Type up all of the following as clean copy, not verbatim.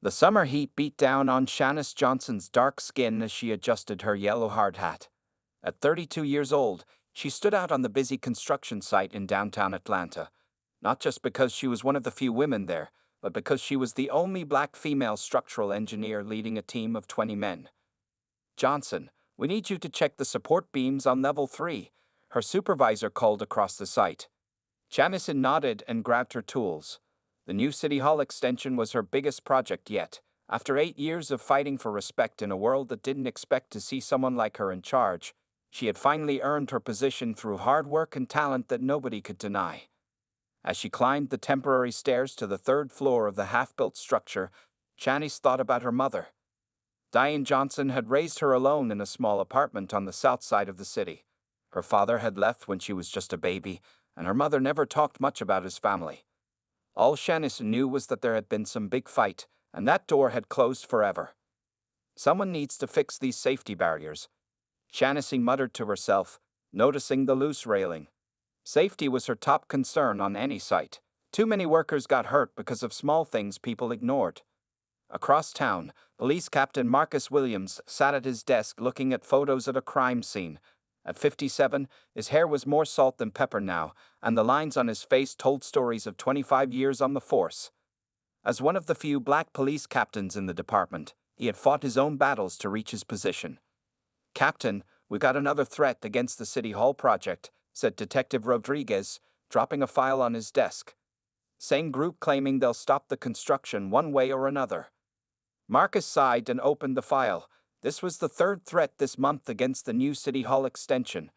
The summer heat beat down on Shanice Johnson's dark skin as she adjusted her yellow hard hat. At 32 years old, she stood out on the busy construction site in downtown Atlanta, not just because she was one of the few women there, but because she was the only black female structural engineer leading a team of 20 men. "Johnson, we need you to check the support beams on level 3, her supervisor called across the site. Janison nodded and grabbed her tools. The new City Hall extension was her biggest project yet. After 8 years of fighting for respect in a world that didn't expect to see someone like her in charge, she had finally earned her position through hard work and talent that nobody could deny. As she climbed the temporary stairs to the third floor of the half-built structure, Janice thought about her mother. Diane Johnson had raised her alone in a small apartment on the south side of the city. Her father had left when she was just a baby, and her mother never talked much about his family. All Shanice knew was that there had been some big fight, and that door had closed forever. "Someone needs to fix these safety barriers," Shanice muttered to herself, noticing the loose railing. Safety was her top concern on any site. Too many workers got hurt because of small things people ignored. Across town, Police Captain Marcus Williams sat at his desk looking at photos of a crime scene. At 57, his hair was more salt than pepper now, and the lines on his face told stories of 25 years on the force. As one of the few black police captains in the department, he had fought his own battles to reach his position. "Captain, we got another threat against the City Hall project," said Detective Rodriguez, dropping a file on his desk. "Same group claiming they'll stop the construction one way or another." Marcus sighed and opened the file. This was the third threat this month against the new City Hall extension.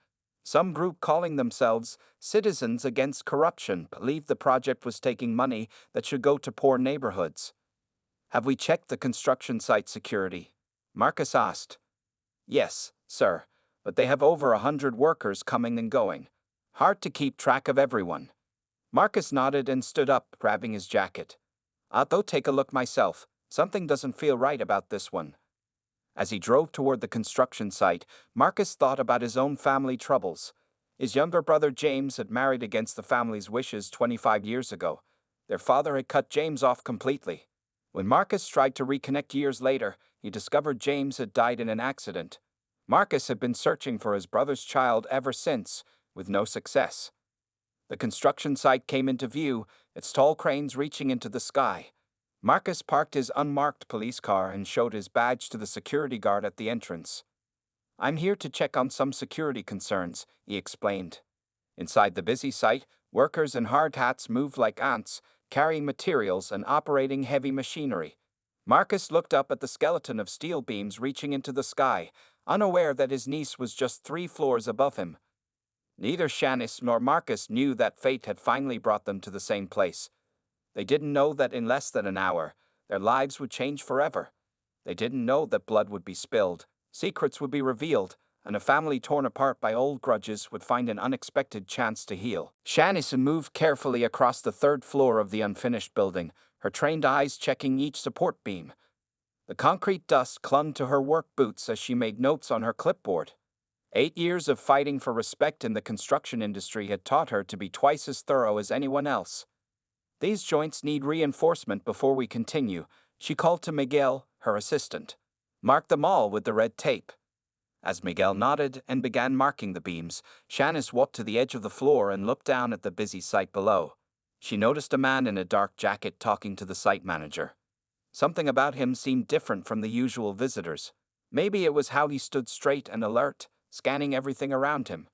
Some group calling themselves Citizens Against Corruption believed the project was taking money that should go to poor neighborhoods. "Have we checked the construction site security?" Marcus asked. "Yes, sir, but they have over 100 workers coming and going. Hard to keep track of everyone." Marcus nodded and stood up, grabbing his jacket. "I'll go take a look myself. Something doesn't feel right about this one." As he drove toward the construction site, Marcus thought about his own family troubles. His younger brother James had married against the family's wishes 25 years ago. Their father had cut James off completely. When Marcus tried to reconnect years later, he discovered James had died in an accident. Marcus had been searching for his brother's child ever since, with no success. The construction site came into view, its tall cranes reaching into the sky. Marcus parked his unmarked police car and showed his badge to the security guard at the entrance. "I'm here to check on some security concerns," he explained. Inside the busy site, workers in hard hats moved like ants, carrying materials and operating heavy machinery. Marcus looked up at the skeleton of steel beams reaching into the sky, unaware that his niece was just 3 floors above him. Neither Shanice nor Marcus knew that fate had finally brought them to the same place. They didn't know that in less than an hour, their lives would change forever. They didn't know that blood would be spilled, secrets would be revealed, and a family torn apart by old grudges would find an unexpected chance to heal. Shanice moved carefully across the third floor of the unfinished building, her trained eyes checking each support beam. The concrete dust clung to her work boots as she made notes on her clipboard. 8 years of fighting for respect in the construction industry had taught her to be twice as thorough as anyone else. "These joints need reinforcement before we continue," she called to Miguel, her assistant. "Mark them all with the red tape." As Miguel nodded and began marking the beams, Shanice walked to the edge of the floor and looked down at the busy site below. She noticed a man in a dark jacket talking to the site manager. Something about him seemed different from the usual visitors. Maybe it was how he stood straight and alert, scanning everything around him.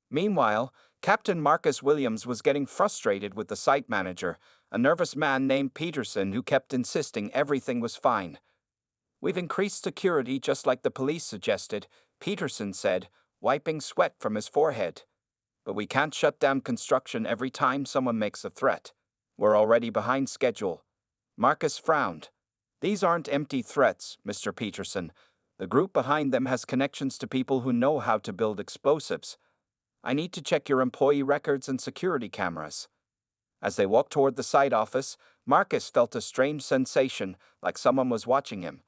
Meanwhile, Captain Marcus Williams was getting frustrated with the site manager, a nervous man named Peterson who kept insisting everything was fine. "We've increased security just like the police suggested," Peterson said, wiping sweat from his forehead. "But we can't shut down construction every time someone makes a threat. We're already behind schedule." Marcus frowned. "These aren't empty threats, Mr. Peterson. The group behind them has connections to people who know how to build explosives. I need to check your employee records and security cameras." As they walked toward the site office, Marcus felt a strange sensation, like someone was watching him.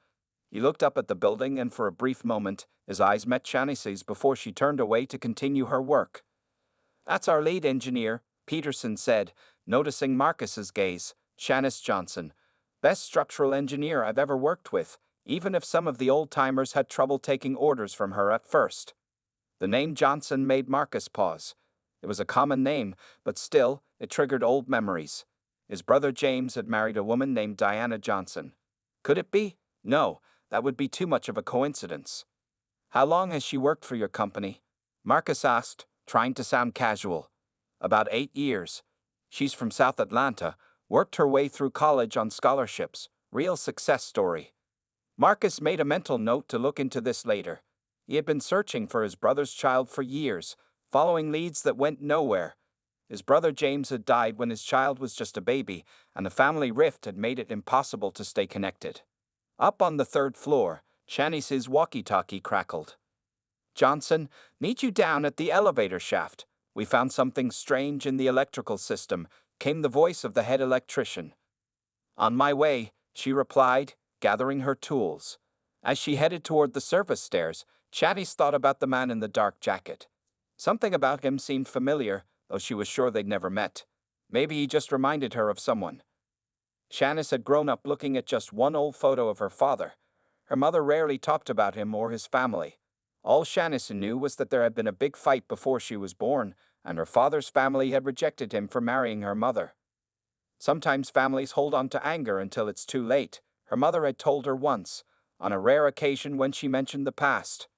He looked up at the building and for a brief moment, his eyes met Shanice's before she turned away to continue her work. "That's our lead engineer," Peterson said, noticing Marcus's gaze, "Shanice Johnson. Best structural engineer I've ever worked with, even if some of the old-timers had trouble taking orders from her at first. The name Johnson made Marcus pause. It was a common name, but still, it triggered old memories. His brother James had married a woman named Diana Johnson. Could it be? No, that would be too much of a coincidence. How long has she worked for your company? Marcus asked, trying to sound casual. About 8 years. She's from South Atlanta, worked her way through college on scholarships. Real success story. Marcus made a mental note to look into this later. He had been searching for his brother's child for years, following leads that went nowhere. His brother James had died when his child was just a baby, and the family rift had made it impossible to stay connected. Up on the 3rd floor, Shanice's walkie-talkie crackled. Johnson, meet you down at the elevator shaft. We found something strange in the electrical system, came the voice of the head electrician. On my way, she replied, gathering her tools. As she headed toward the service stairs, Shanice thought about the man in the dark jacket. Something about him seemed familiar, though she was sure they'd never met. Maybe he just reminded her of someone. Shanice had grown up looking at just one old photo of her father. Her mother rarely talked about him or his family. All Shanice knew was that there had been a big fight before she was born, and her father's family had rejected him for marrying her mother. Sometimes families hold on to anger until it's too late, her mother had told her once, on a rare occasion when she mentioned the past.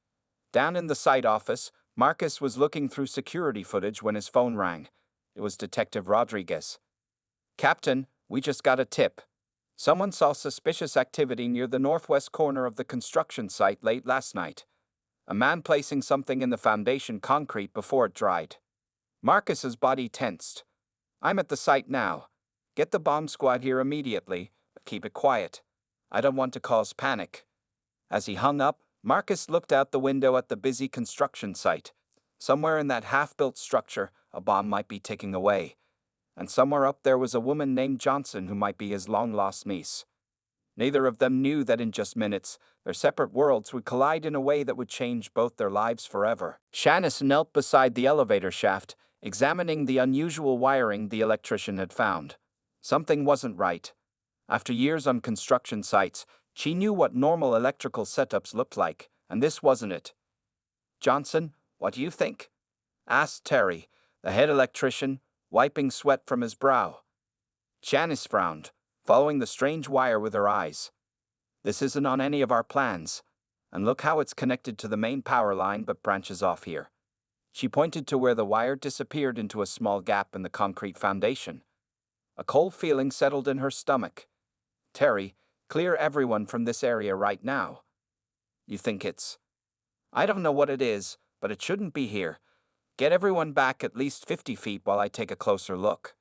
Down in the site office, Marcus was looking through security footage when his phone rang. It was Detective Rodriguez. Captain, we just got a tip. Someone saw suspicious activity near the northwest corner of the construction site late last night. A man placing something in the foundation concrete before it dried. Marcus's body tensed. I'm at the site now. Get the bomb squad here immediately, but keep it quiet. I don't want to cause panic. As he hung up, Marcus looked out the window at the busy construction site. Somewhere in that half-built structure, a bomb might be ticking away. And somewhere up there was a woman named Johnson who might be his long-lost niece. Neither of them knew that in just minutes, their separate worlds would collide in a way that would change both their lives forever. Shanice knelt beside the elevator shaft, examining the unusual wiring the electrician had found. Something wasn't right. After years on construction sites, she knew what normal electrical setups looked like, and this wasn't it. Johnson, what do you think? Asked Terry, the head electrician, wiping sweat from his brow. Shanice frowned, following the strange wire with her eyes. This isn't on any of our plans, and look how it's connected to the main power line but branches off here. She pointed to where the wire disappeared into a small gap in the concrete foundation. A cold feeling settled in her stomach. Terry, clear everyone from this area right now. You think it's... I don't know what it is, but it shouldn't be here. Get everyone back at least 50 feet while I take a closer look.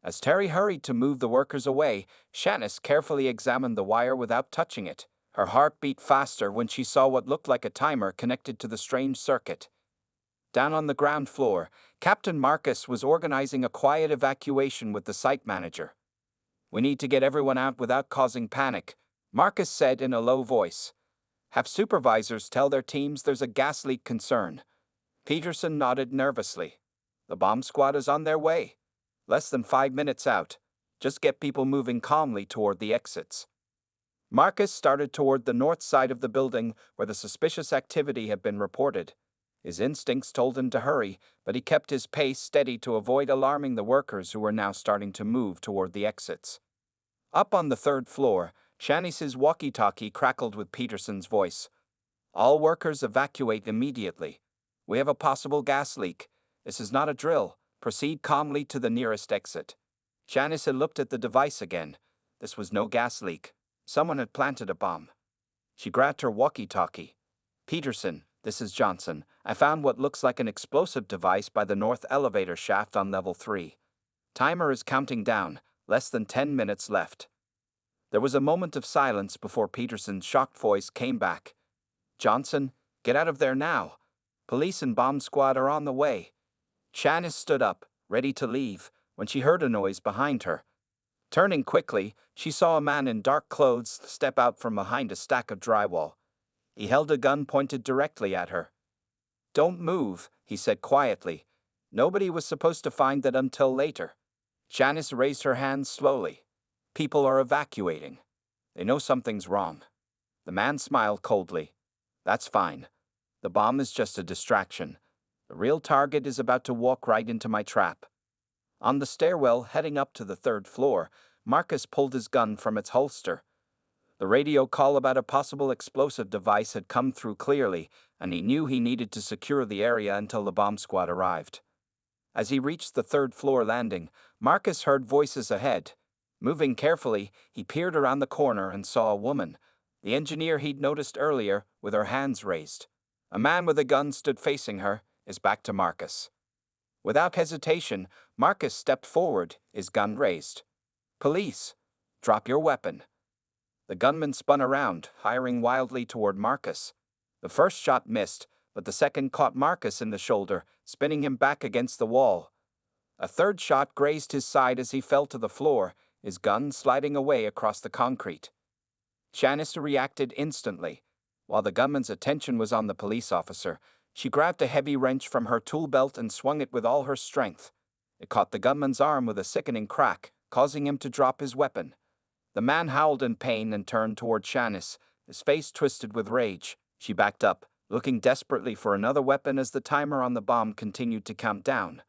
As Terry hurried to move the workers away, Shanice carefully examined the wire without touching it. Her heart beat faster when she saw what looked like a timer connected to the strange circuit. Down on the ground floor, Captain Marcus was organizing a quiet evacuation with the site manager. We need to get everyone out without causing panic, Marcus said in a low voice. Have supervisors tell their teams there's a gas leak concern. Peterson nodded nervously. The bomb squad is on their way. Less than 5 minutes out. Just get people moving calmly toward the exits. Marcus started toward the north side of the building where the suspicious activity had been reported. His instincts told him to hurry, but he kept his pace steady to avoid alarming the workers who were now starting to move toward the exits. Up on the 3rd floor, Shanice's walkie-talkie crackled with Peterson's voice. All workers evacuate immediately. We have a possible gas leak. This is not a drill. Proceed calmly to the nearest exit. Shanice had looked at the device again. This was no gas leak. Someone had planted a bomb. She grabbed her walkie-talkie. Peterson, this is Johnson. I found what looks like an explosive device by the north elevator shaft on level 3. Timer is counting down. Less than 10 minutes left. There was a moment of silence before Peterson's shocked voice came back. Johnson, get out of there now. Police and bomb squad are on the way. Shanice stood up, ready to leave, when she heard a noise behind her. Turning quickly, she saw a man in dark clothes step out from behind a stack of drywall. He held a gun pointed directly at her. Don't move, he said quietly. Nobody was supposed to find that until later. Shanice raised her hands slowly. People are evacuating. They know something's wrong. The man smiled coldly. That's fine. The bomb is just a distraction. The real target is about to walk right into my trap. On the stairwell heading up to the third floor, Marcus pulled his gun from its holster. The radio call about a possible explosive device had come through clearly, and he knew he needed to secure the area until the bomb squad arrived. As he reached the third-floor landing, Marcus heard voices ahead. Moving carefully, he peered around the corner and saw a woman, the engineer he'd noticed earlier, with her hands raised. A man with a gun stood facing her, his back to Marcus. Without hesitation, Marcus stepped forward, his gun raised. "Police! Drop your weapon." The gunman spun around, firing wildly toward Marcus. The first shot missed, but the second caught Marcus in the shoulder, spinning him back against the wall. A third shot grazed his side as he fell to the floor, his gun sliding away across the concrete. Shanice reacted instantly. While the gunman's attention was on the police officer, she grabbed a heavy wrench from her tool belt and swung it with all her strength. It caught the gunman's arm with a sickening crack, causing him to drop his weapon. The man howled in pain and turned toward Shanice, his face twisted with rage. She backed up, looking desperately for another weapon as the timer on the bomb continued to count down.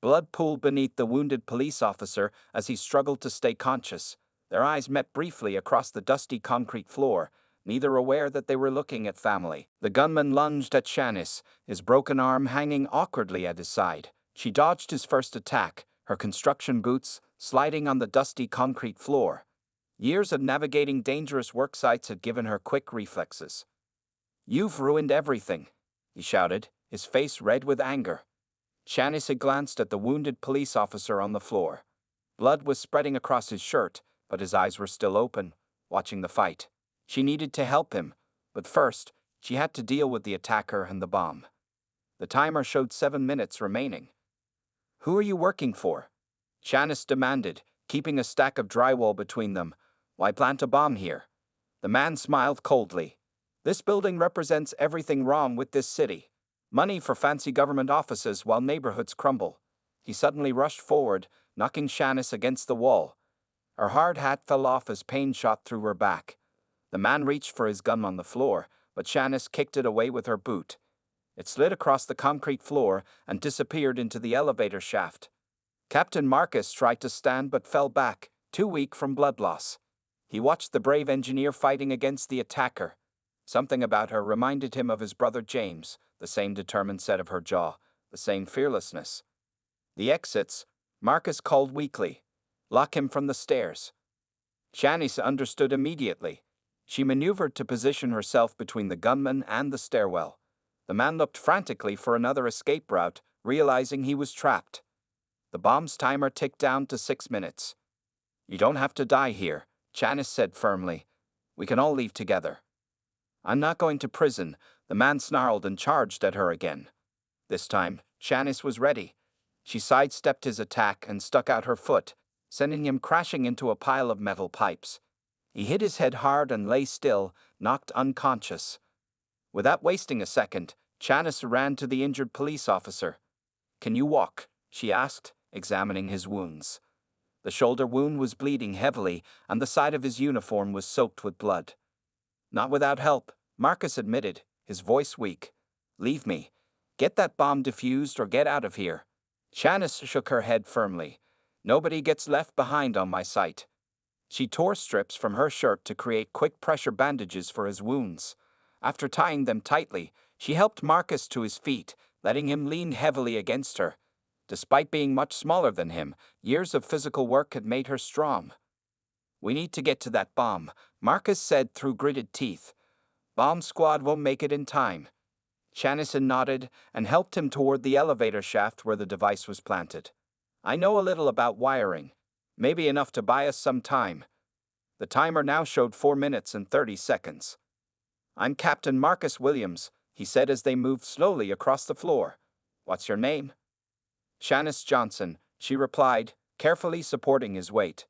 Blood pooled beneath the wounded police officer as he struggled to stay conscious. Their eyes met briefly across the dusty concrete floor, neither aware that they were looking at family. The gunman lunged at Shanice, his broken arm hanging awkwardly at his side. She dodged his first attack, her construction boots sliding on the dusty concrete floor. Years of navigating dangerous work sites had given her quick reflexes. "You've ruined everything," he shouted, his face red with anger. Shanice had glanced at the wounded police officer on the floor. Blood was spreading across his shirt, but his eyes were still open, watching the fight. She needed to help him, but first, she had to deal with the attacker and the bomb. The timer showed 7 minutes remaining. "Who are you working for?" Shanice demanded, keeping a stack of drywall between them. "Why plant a bomb here?" The man smiled coldly. "This building represents everything wrong with this city. Money for fancy government offices while neighborhoods crumble." He suddenly rushed forward, knocking Shanice against the wall. Her hard hat fell off as pain shot through her back. The man reached for his gun on the floor, but Shanice kicked it away with her boot. It slid across the concrete floor and disappeared into the elevator shaft. Captain Marcus tried to stand but fell back, too weak from blood loss. He watched the brave engineer fighting against the attacker. Something about her reminded him of his brother James, the same determined set of her jaw, the same fearlessness. "The exits," Marcus called weakly. "Lock him from the stairs." Shanice understood immediately. She maneuvered to position herself between the gunman and the stairwell. The man looked frantically for another escape route, realizing he was trapped. The bomb's timer ticked down to 6 minutes. "You don't have to die here," Shanice said firmly. "We can all leave together." "I'm not going to prison," the man snarled and charged at her again. This time, Shanice was ready. She sidestepped his attack and stuck out her foot, sending him crashing into a pile of metal pipes. He hit his head hard and lay still, knocked unconscious. Without wasting a second, Shanice ran to the injured police officer. "Can you walk?" she asked, examining his wounds. The shoulder wound was bleeding heavily, and the side of his uniform was soaked with blood. "Not without help," Marcus admitted, his voice weak. "Leave me. Get that bomb defused or get out of here." Shanice shook her head firmly. "Nobody gets left behind on my site." She tore strips from her shirt to create quick-pressure bandages for his wounds. After tying them tightly, she helped Marcus to his feet, letting him lean heavily against her. Despite being much smaller than him, years of physical work had made her strong. "We need to get to that bomb," Marcus said through gritted teeth. "Bomb squad won't make it in time." Shanice nodded and helped him toward the elevator shaft where the device was planted. "I know a little about wiring. Maybe enough to buy us some time." The timer now showed 4 minutes and 30 seconds. "I'm Captain Marcus Williams," he said as they moved slowly across the floor. "What's your name?" "Shanice Johnson," she replied, carefully supporting his weight.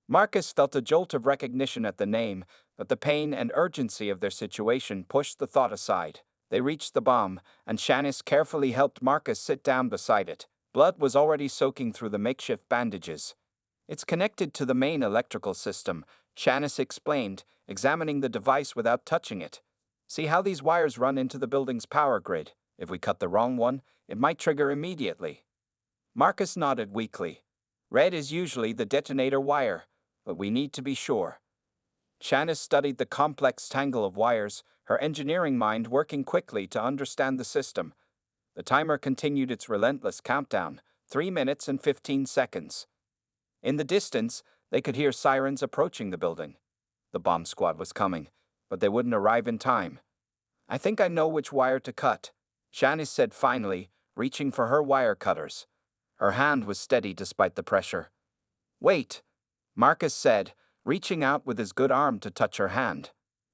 Marcus felt a jolt of recognition at the name, but the pain and urgency of their situation pushed the thought aside. They reached the bomb, and Shanice carefully helped Marcus sit down beside it. Blood was already soaking through the makeshift bandages. It's connected to the main electrical system, Shanice explained, examining the device without touching it. See how these wires run into the building's power grid? If we cut the wrong one, it might trigger immediately. Marcus nodded weakly. Red is usually the detonator wire, but we need to be sure. Shanice studied the complex tangle of wires, her engineering mind working quickly to understand the system. The timer continued its relentless countdown, 3 minutes and 15 seconds. In the distance, they could hear sirens approaching the building. The bomb squad was coming, but they wouldn't arrive in time. I think I know which wire to cut, Shanice said finally, reaching for her wire cutters. Her hand was steady despite the pressure. Wait, Marcus said, reaching out with his good arm to touch her hand.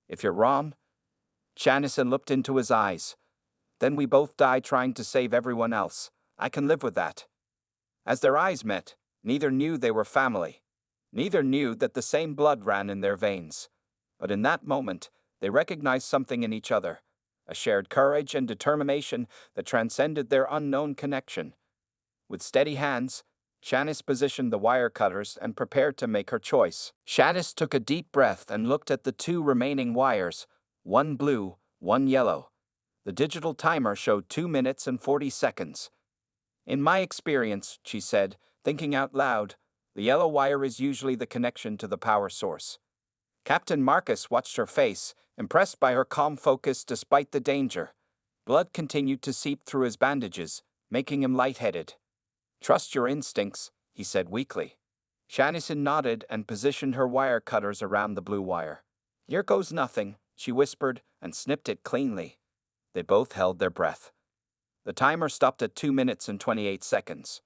If you're wrong? Shanice looked into his eyes. Then we both die trying to save everyone else. I can live with that. As their eyes met, neither knew they were family. Neither knew that the same blood ran in their veins. But in that moment, they recognized something in each other, a shared courage and determination that transcended their unknown connection. With steady hands, Shanice positioned the wire cutters and prepared to make her choice. Shanice took a deep breath and looked at the 2 remaining wires, one blue, one yellow. The digital timer showed 2 minutes and 40 seconds. In my experience, she said, thinking out loud, the yellow wire is usually the connection to the power source. Captain Marcus watched her face, impressed by her calm focus despite the danger. Blood continued to seep through his bandages, making him lightheaded. Trust your instincts, he said weakly. Shanice nodded and positioned her wire cutters around the blue wire. Here goes nothing, she whispered, and snipped it cleanly. They both held their breath. The timer stopped at 2 minutes and 28 seconds.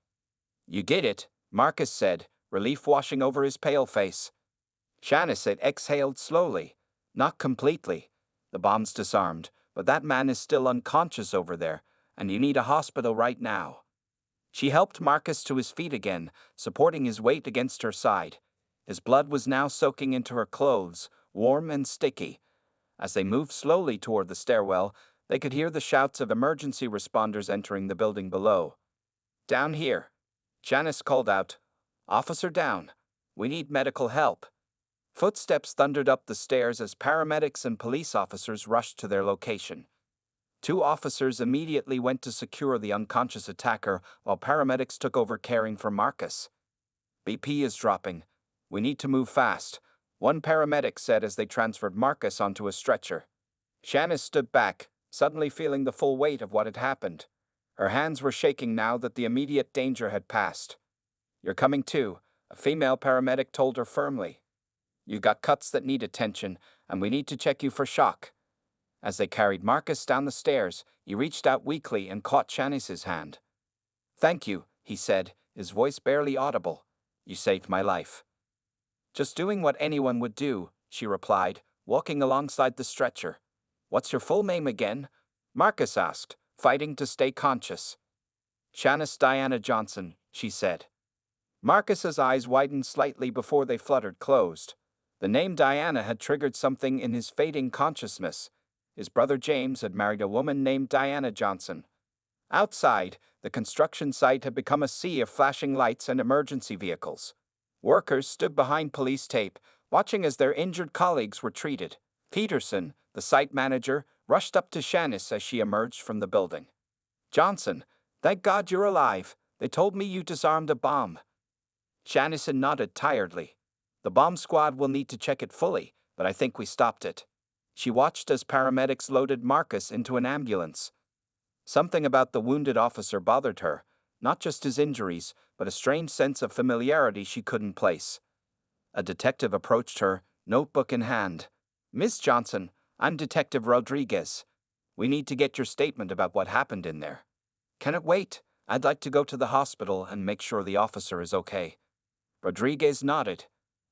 You get it, Marcus said, relief washing over his pale face. Shanice exhaled slowly. Not completely. The bomb's disarmed, but that man is still unconscious over there, and you need a hospital right now. She helped Marcus to his feet again, supporting his weight against her side. His blood was now soaking into her clothes, warm and sticky. As they moved slowly toward the stairwell, they could hear the shouts of emergency responders entering the building below. Down here, Shanice called out. Officer down. We need medical help. Footsteps thundered up the stairs as paramedics and police officers rushed to their location. 2 officers immediately went to secure the unconscious attacker while paramedics took over caring for Marcus. BP is dropping. We need to move fast, one paramedic said as they transferred Marcus onto a stretcher. Shanice stood back, suddenly feeling the full weight of what had happened. Her hands were shaking now that the immediate danger had passed. You're coming too, a female paramedic told her firmly. You got cuts that need attention, and we need to check you for shock. As they carried Marcus down the stairs, he reached out weakly and caught Shanice's hand. Thank you, he said, his voice barely audible. You saved my life. Just doing what anyone would do, she replied, walking alongside the stretcher. What's your full name again? Marcus asked, fighting to stay conscious. Shanice Diana Johnson, she said. Marcus's eyes widened slightly before they fluttered closed. The name Diana had triggered something in his fading consciousness. His brother James had married a woman named Diana Johnson. Outside, the construction site had become a sea of flashing lights and emergency vehicles. Workers stood behind police tape, watching as their injured colleagues were treated. Peterson, the site manager, rushed up to Shanice as she emerged from the building. Johnson, thank God you're alive. They told me you disarmed a bomb. Shanice nodded tiredly. The bomb squad will need to check it fully, but I think we stopped it. She watched as paramedics loaded Marcus into an ambulance. Something about the wounded officer bothered her, not just his injuries, but a strange sense of familiarity she couldn't place. A detective approached her, notebook in hand. Miss Johnson, I'm Detective Rodriguez. We need to get your statement about what happened in there. Can it wait? I'd like to go to the hospital and make sure the officer is okay. Rodriguez nodded.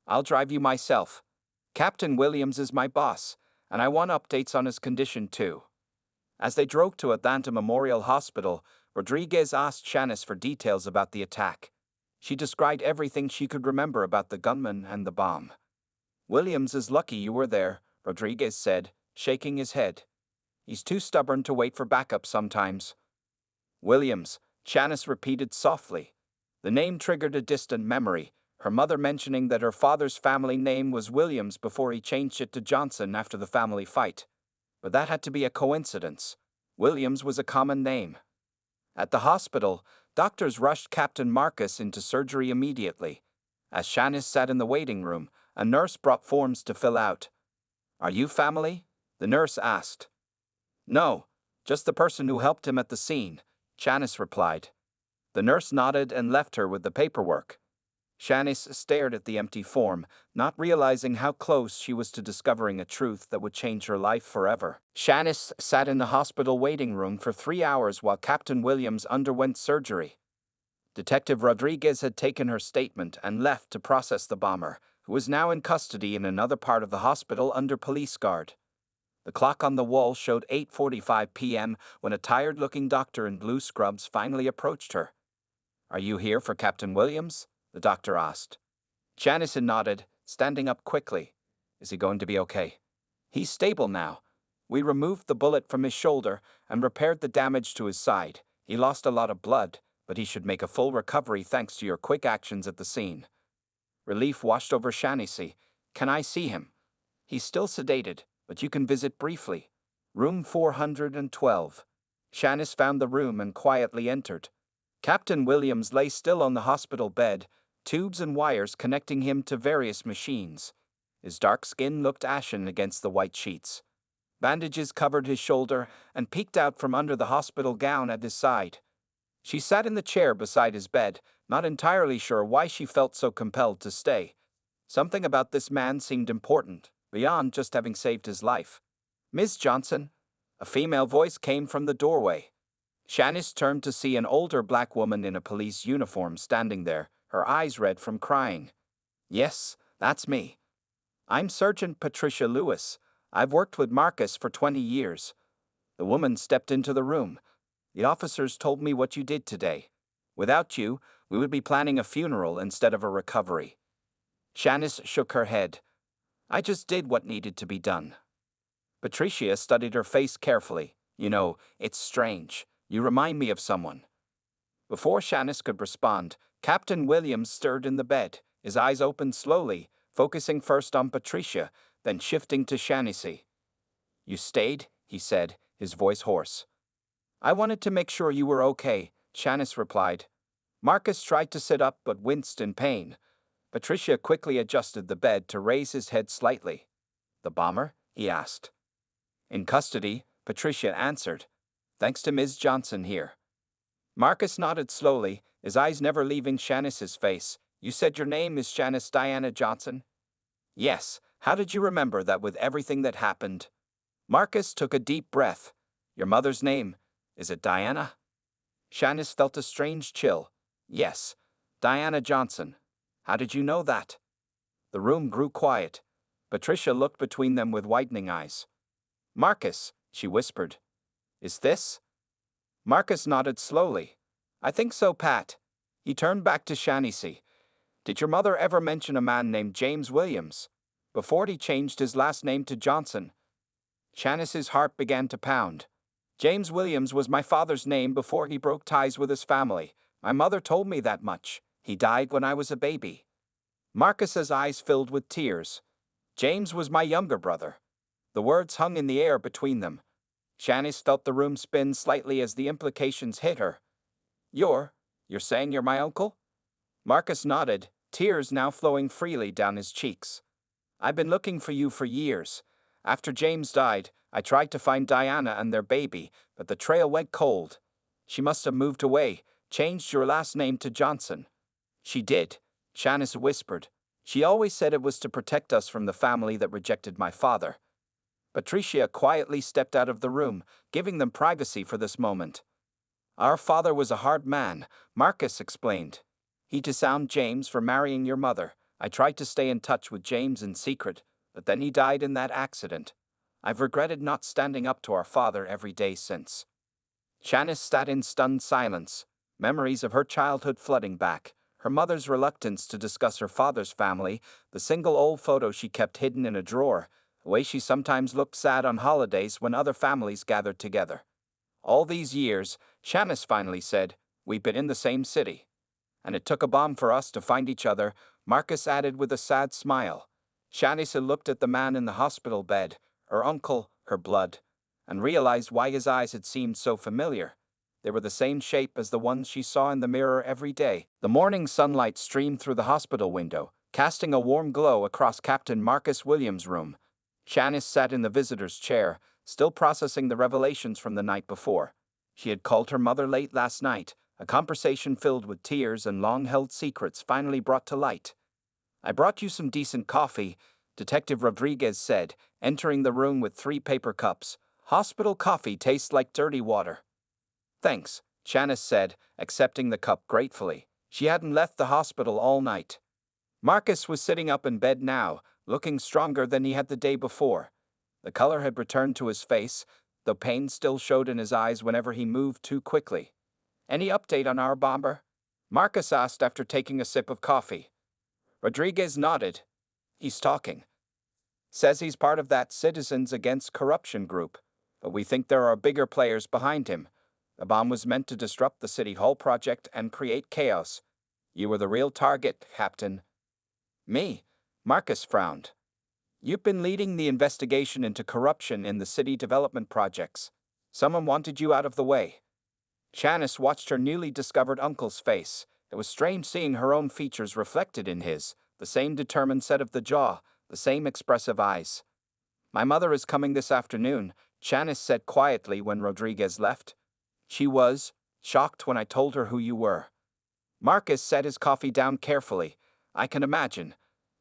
I'll drive you myself. Captain Williams is my boss, and I want updates on his condition too. As they drove to Atlanta Memorial Hospital, Rodriguez asked Shanice for details about the attack. She described everything she could remember about the gunman and the bomb. Williams is lucky you were there, Rodriguez said, shaking his head. He's too stubborn to wait for backup sometimes. Williams, Shanice repeated softly. The name triggered a distant memory, her mother mentioning that her father's family name was Williams before he changed it to Johnson after the family fight. But that had to be a coincidence. Williams was a common name. At the hospital, doctors rushed Captain Marcus into surgery immediately. As Shanice sat in the waiting room, a nurse brought forms to fill out. "Are you family?" the nurse asked. "No, just the person who helped him at the scene," Shanice replied. The nurse nodded and left her with the paperwork. Shanice stared at the empty form, not realizing how close she was to discovering a truth that would change her life forever. Shanice sat in the hospital waiting room for 3 hours while Captain Williams underwent surgery. Detective Rodriguez had taken her statement and left to process the bomber, who was now in custody in another part of the hospital under police guard. The clock on the wall showed 8:45 p.m. when a tired-looking doctor in blue scrubs finally approached her. "Are you here for Captain Williams?" the doctor asked. Shanice nodded, standing up quickly. "Is he going to be okay?" "He's stable now. We removed the bullet from his shoulder and repaired the damage to his side. He lost a lot of blood, but he should make a full recovery thanks to your quick actions at the scene." Relief washed over Shanice. "Can I see him?" "He's still sedated, but you can visit briefly. Room 412. Shanice found the room and quietly entered. Captain Williams lay still on the hospital bed, tubes and wires connecting him to various machines. His dark skin looked ashen against the white sheets. Bandages covered his shoulder and peeked out from under the hospital gown at his side. She sat in the chair beside his bed, not entirely sure why she felt so compelled to stay. Something about this man seemed important, beyond just having saved his life. "Miss Johnson?" A female voice came from the doorway. Shanice turned to see an older black woman in a police uniform standing there, her eyes red from crying. "Yes, that's me. I'm Sergeant Patricia Lewis. I've worked with Marcus for 20 years. The woman stepped into the room. "The officers told me what you did today. Without you, we would be planning a funeral instead of a recovery." Shanice shook her head. "I just did what needed to be done." Patricia studied her face carefully. "You know, it's strange. You remind me of someone." Before Shanice could respond, Captain Williams stirred in the bed, his eyes opened slowly, focusing first on Patricia, then shifting to Shanice. "You stayed," he said, his voice hoarse. "I wanted to make sure you were okay," Shanice replied. Marcus tried to sit up but winced in pain. Patricia quickly adjusted the bed to raise his head slightly. "The bomber?" he asked. "In custody," Patricia answered. "Thanks to Ms. Johnson here." Marcus nodded slowly, his eyes never leaving Shanice's face. "You said your name is Shanice Diana Johnson?" "Yes. How did you remember that with everything that happened?" Marcus took a deep breath. "Your mother's name, is it Diana?" Shanice felt a strange chill. "Yes, Diana Johnson. How did you know that?" The room grew quiet. Patricia looked between them with widening eyes. "Marcus," she whispered. "Is this?" Marcus nodded slowly. "I think so, Pat." He turned back to Shanice. "Did your mother ever mention a man named James Williams? Before he changed his last name to Johnson?" Shanice's heart began to pound. "James Williams was my father's name before he broke ties with his family. My mother told me that much. He died when I was a baby." Marcus's eyes filled with tears. "James was my younger brother." The words hung in the air between them. Shanice felt the room spin slightly as the implications hit her. You're saying you're my uncle?" Marcus nodded, tears now flowing freely down his cheeks. "I've been looking for you for years. After James died, I tried to find Diana and their baby, but the trail went cold. She must have moved away, changed your last name to Johnson." "She did," Shanice whispered. "She always said it was to protect us from the family that rejected my father." Patricia quietly stepped out of the room, giving them privacy for this moment. "Our father was a hard man," Marcus explained. "He disowned James for marrying your mother. I tried to stay in touch with James in secret, but then he died in that accident. I've regretted not standing up to our father every day since." Shanice sat in stunned silence, memories of her childhood flooding back, her mother's reluctance to discuss her father's family, the single old photo she kept hidden in a drawer, the way she sometimes looked sad on holidays when other families gathered together. "All these years," Shanice finally said, "we've been in the same city. And it took a bomb for us to find each other Marcus added with a sad smile. Shanice looked at the man in the hospital bed, her uncle, her blood, and realized why his eyes had seemed so familiar. They were the same shape as the ones she saw in the mirror every day. The morning sunlight streamed through the hospital window, casting a warm glow across Captain Marcus Williams' room. Shanice sat in the visitor's chair, still processing the revelations from the night before. She had called her mother late last night, a conversation filled with tears and long-held secrets finally brought to light. "I brought you some decent coffee," Detective Rodriguez said, entering the room with 3 paper cups. "Hospital coffee tastes like dirty water." "Thanks," Shanice said, accepting the cup gratefully. She hadn't left the hospital all night. Marcus was sitting up in bed now, looking stronger than he had the day before. The color had returned to his face, though pain still showed in his eyes whenever he moved too quickly. "Any update on our bomber?" Marcus asked after taking a sip of coffee. Rodriguez nodded. "He's talking. Says he's part of that Citizens Against Corruption group, but we think there are bigger players behind him. The bomb was meant to disrupt the City Hall project and create chaos. You were the real target, Captain." "Me?" Marcus frowned. "You've been leading the investigation into corruption in the city development projects. Someone wanted you out of the way." Shanice watched her newly discovered uncle's face. It was strange seeing her own features reflected in his, the same determined set of the jaw, the same expressive eyes. "My mother is coming this afternoon," Shanice said quietly when Rodriguez left. "She was shocked when I told her who you were." Marcus set his coffee down carefully. "I can imagine.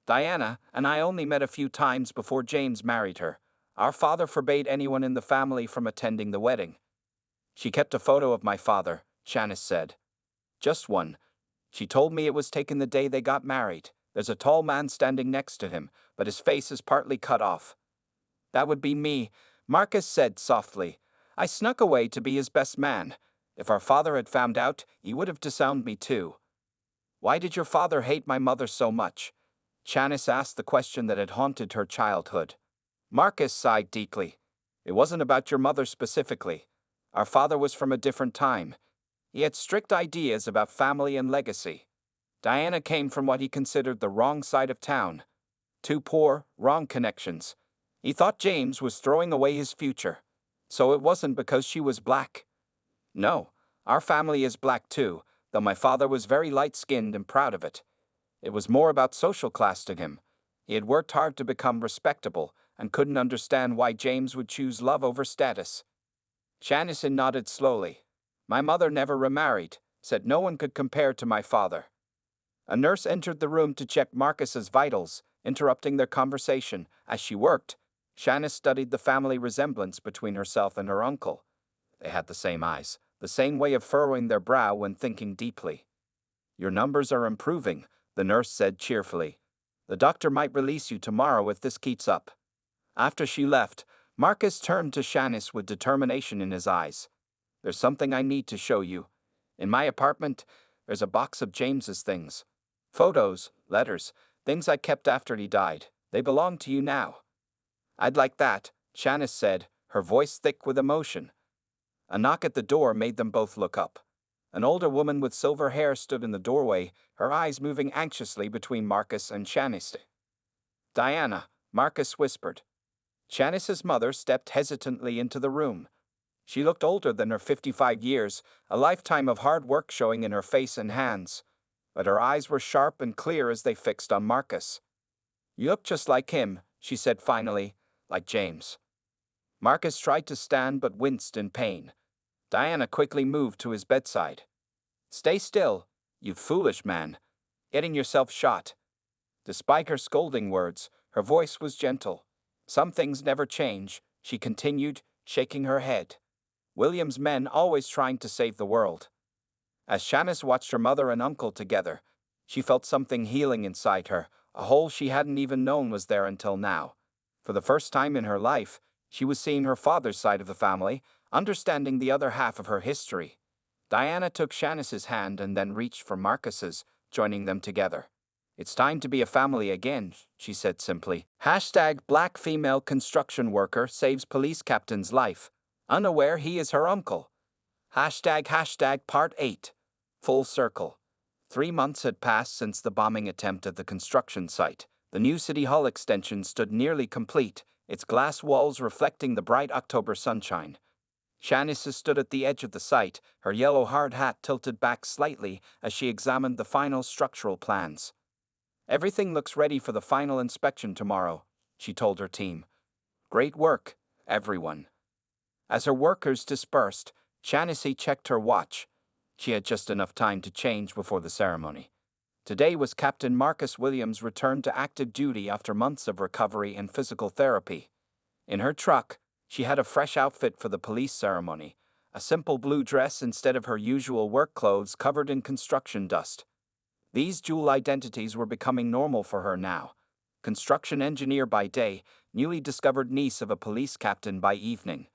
Diana and I only met a few times before James married her. Our father forbade anyone in the family from attending the wedding." "She kept a photo of my father," Shanice said. "Just one. She told me it was taken the day they got married. There's a tall man standing next to him, but his face is partly cut off." "That would be me," Marcus said softly. "I snuck away to be his best man. If our father had found out, he would have disowned me too." "Why did your father hate my mother so much?" Shanice asked the question that had haunted her childhood. Marcus sighed deeply. "It wasn't about your mother specifically. Our father was from a different time. He had strict ideas about family and legacy. Diana came from what he considered the wrong side of town. Too poor, wrong connections. He thought James was throwing away his future. So it wasn't because she was black. No, our family is black too, though my father was very light-skinned and proud of it. It was more about social class to him. He had worked hard to become respectable and couldn't understand why James would choose love over status." Shanice nodded slowly. "My mother never remarried, said no one could compare to my father." A nurse entered the room to check Marcus's vitals, interrupting their conversation. As she worked, Shanice studied the family resemblance between herself and her uncle. They had the same eyes, the same way of furrowing their brow when thinking deeply. "Your numbers are improving," the nurse said cheerfully. "The doctor might release you tomorrow if this keeps up." After she left, Marcus turned to Shanice with determination in his eyes. "There's something I need to show you. In my apartment, there's a box of James's things. Photos, letters, things I kept after he died. They belong to you now." "I'd like that," Shanice said, her voice thick with emotion. A knock at the door made them both look up. An older woman with silver hair stood in the doorway, her eyes moving anxiously between Marcus and Shanice. "Diana," Marcus whispered. Shanice's mother stepped hesitantly into the room. She looked older than her 55 years, a lifetime of hard work showing in her face and hands. But her eyes were sharp and clear as they fixed on Marcus. "You look just like him," she said finally, "like James." Marcus tried to stand but winced in pain. Diana quickly moved to his bedside. "Stay still, you foolish man. Getting yourself shot." Despite her scolding words, her voice was gentle. "Some things never change," she continued, shaking her head. "William's men always trying to save the world." As Shanice watched her mother and uncle together, she felt something healing inside her, a hole she hadn't even known was there until now. For the first time in her life, she was seeing her father's side of the family, understanding the other half of her history. Diana took Shanice's hand and then reached for Marcus's, joining them together. "It's time to be a family again," she said simply. #Black female construction worker saves police captain's life, unaware he is her uncle. #Part 8. Full circle. 3 months had passed since the bombing attempt at the construction site. The new City Hall extension stood nearly complete, its glass walls reflecting the bright October sunshine. Shanice stood at the edge of the site, her yellow hard hat tilted back slightly as she examined the final structural plans. "Everything looks ready for the final inspection tomorrow," she told her team. "Great work, everyone." As her workers dispersed, Shanice checked her watch. She had just enough time to change before the ceremony. Today was Captain Marcus Williams' return to active duty after months of recovery and physical therapy. In her truck, she had a fresh outfit for the police ceremony, a simple blue dress instead of her usual work clothes covered in construction dust. These dual identities were becoming normal for her now. Construction engineer by day, newly discovered niece of a police captain by evening.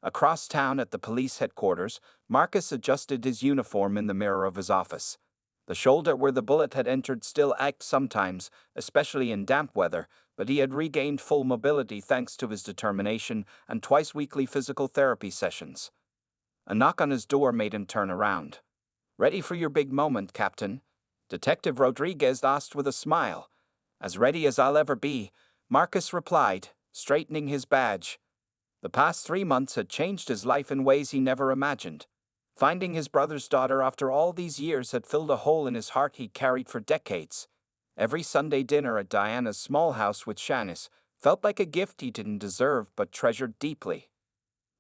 Across town at the police headquarters, Marcus adjusted his uniform in the mirror of his office. The shoulder where the bullet had entered still ached sometimes, especially in damp weather, but he had regained full mobility thanks to his determination and twice-weekly physical therapy sessions. A knock on his door made him turn around. "Ready for your big moment, Captain?" Detective Rodriguez asked with a smile. "As ready as I'll ever be," Marcus replied, straightening his badge. The past 3 months had changed his life in ways he never imagined. Finding his brother's daughter after all these years had filled a hole in his heart he'd carried for decades. Every Sunday dinner at Diana's small house with Shanice felt like a gift he didn't deserve but treasured deeply.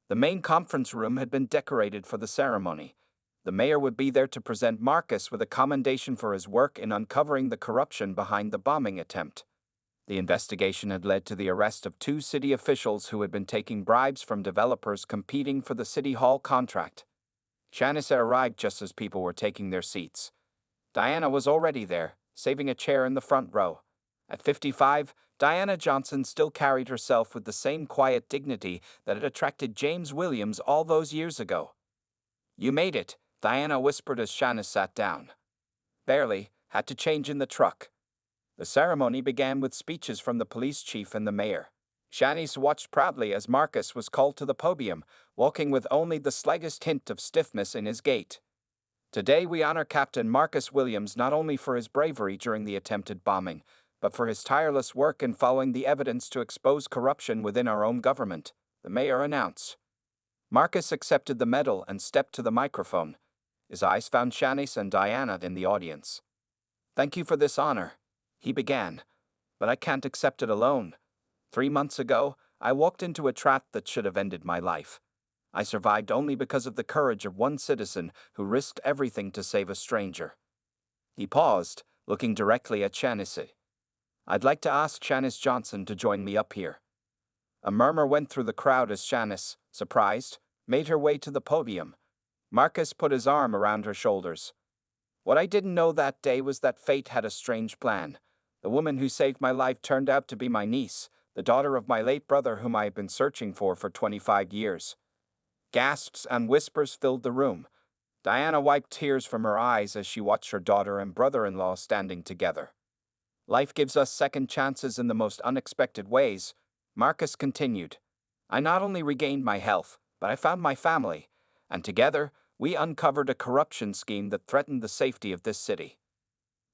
The main conference room had been decorated for the ceremony. The mayor would be there to present Marcus with a commendation for his work in uncovering the corruption behind the bombing attempt. The investigation had led to the arrest of 2 city officials who had been taking bribes from developers competing for the City Hall contract. Shanice arrived just as people were taking their seats. Diana was already there, saving a chair in the front row. At 55, Diana Johnson still carried herself with the same quiet dignity that had attracted James Williams all those years ago. "You made it," Diana whispered as Shanice sat down. "Barely, had to change in the truck." The ceremony began with speeches from the police chief and the mayor. Shanice watched proudly as Marcus was called to the podium, walking with only the slightest hint of stiffness in his gait. "Today we honor Captain Marcus Williams not only for his bravery during the attempted bombing, but for his tireless work in following the evidence to expose corruption within our own government," the mayor announced. Marcus accepted the medal and stepped to the microphone. His eyes found Shanice and Diana in the audience. "Thank you for this honor," he began, "but I can't accept it alone. 3 months ago, I walked into a trap that should have ended my life. I survived only because of the courage of one citizen who risked everything to save a stranger." He paused, looking directly at Shanice. "I'd like to ask Shanice Johnson to join me up here." A murmur went through the crowd as Shanice, surprised, made her way to the podium. Marcus put his arm around her shoulders. "What I didn't know that day was that fate had a strange plan. The woman who saved my life turned out to be my niece, the daughter of my late brother whom I had been searching for 25 years. Gasps and whispers filled the room. Diana wiped tears from her eyes as she watched her daughter and brother-in-law standing together. "Life gives us second chances in the most unexpected ways," Marcus continued. "I not only regained my health, but I found my family, and together we uncovered a corruption scheme that threatened the safety of this city."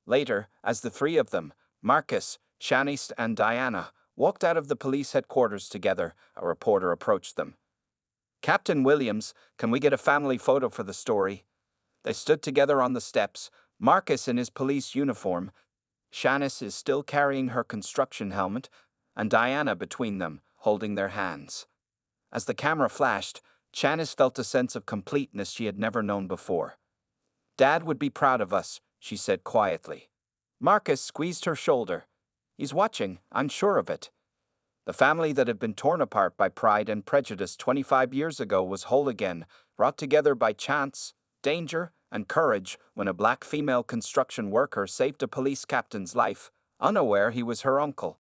Later, as the 3 of them, Marcus, Shanice, and Diana, walked out of the police headquarters together, a reporter approached them. "Captain Williams, can we get a family photo for the story?" They stood together on the steps, Marcus in his police uniform, Shanice is still carrying her construction helmet, and Diana between them, holding their hands. As the camera flashed, Shanice felt a sense of completeness she had never known before. "Dad would be proud of us," she said quietly. Marcus squeezed her shoulder. "He's watching, I'm sure of it." The family that had been torn apart by pride and prejudice 25 years ago was whole again, brought together by chance, danger, and courage when a black female construction worker saved a police captain's life, unaware he was her uncle.